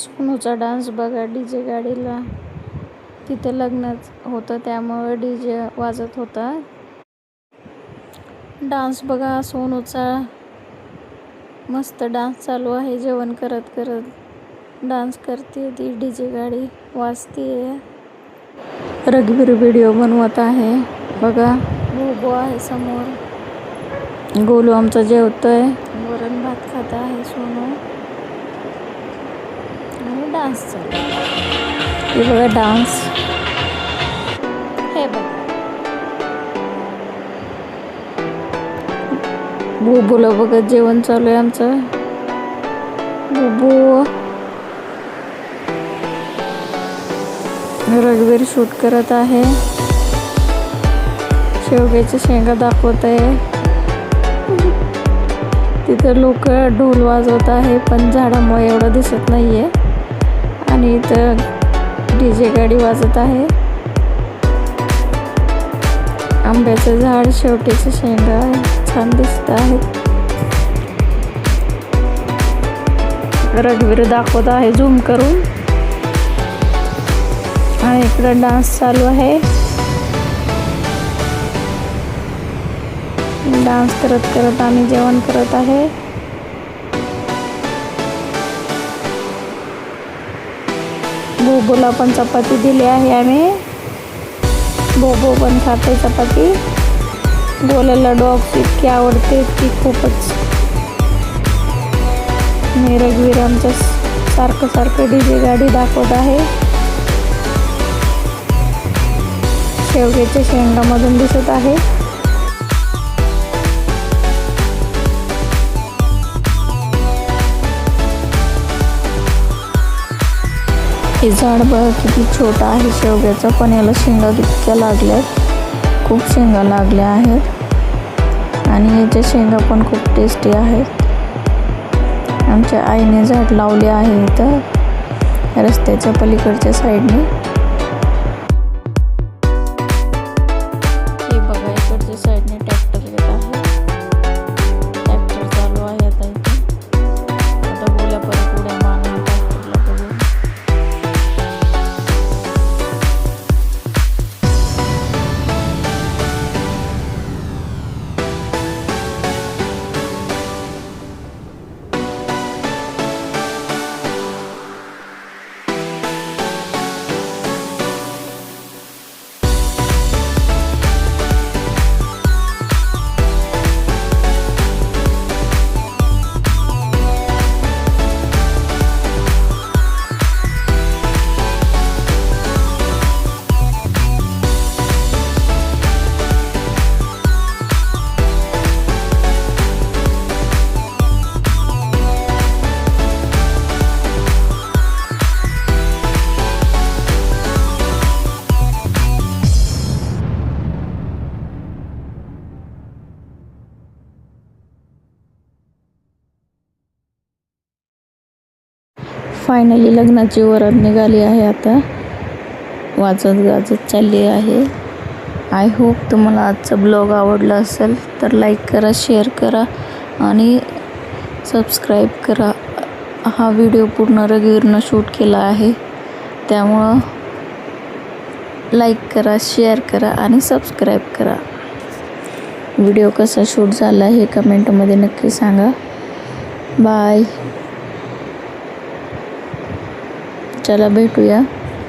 सोनूचा dance बघा DJ गाडीला. तिथे लग्नच होतं त्यामुळे डीजे वाजत होता. डान्स बघा सोनूचा. मस्त डान्स चालू आहे. जेवण करत करत डान्स करते ती. डीजे गाडी वाजते. रघुवीर व्हिडिओ बनवत आहे बघा. बोबो आहे समोर. गोलू आमचा जेवतोय. वरण भात खात आहे सोनू. आणि डान्स चालू. हे बघा डान्स. हे बघा बुबूला बघत जेवण चालू आहे आमचं. बुबू. रघुवीर शूट करत आहे. शेवग्याच्या शेंगा दाखवत आहे. तिथे लोक ढोल वाजवत आहे पण झाडामुळे एवढं दिसत नाहीये. आणि इथं डीजे गाडी वाजत आहे. आंब्याचं झाड, शेवट्याच्या शेंगा छान दिसत आहेत. रघुवीर दाखवत आहे झूम करून. आणि इकडे डान्स चालू आहे. डान्स करत करत आम्ही जेवण करत आहे. बोबोला पण चपाती दिली आहे आम्ही. बोबो पण खाते चपाती. गोल्याला डॉग्स इतकी आवडते की खूपच. मी रघुवीर आमच्या सारखं डीजे गाडी दाखवत आहे. शेवग्याच्या शेंगामधून दिसत आहे. हे झाड बघा किती छोटा आहे शेवग्याचा. पण याला शेंगा कितक्या लागल्यात. खूप शेंगा लागल्या आहेत. आणि याच्या शेंगा पण खूप टेस्टी आहेत. आमच्या आईने झाड लावले आहे इथं रस्त्याच्या पलीकडच्या साईडने. हे बघा इकडच्या साईडने ट्रॅक्टर येत आहे. ट्रॅक्टर चालू आहे आता इथे. आता बोल्या परत उड्या मारणार ट्रॅक्टरला बघून. फायनली लग्नाची वरात निघाली आहे. आता वाजत गाजत चालली आहे. आय होप तुम्हाला आजचा ब्लॉग आवडला असेल तर लाईक करा, शेअर करा आणि सबस्क्राईब करा. हा व्हिडिओ पूर्ण रघुवीरनं शूट केला आहे त्यामुळं लाईक करा, शेअर करा आणि सबस्क्राईब करा. व्हिडिओ कसा शूट झाला हे कमेंटमध्ये नक्की सांगा. बाय. चला भेटूया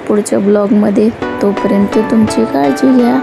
पुढच्या ब्लॉगमध्ये. तोपर्यंत तुमची काळजी घ्या.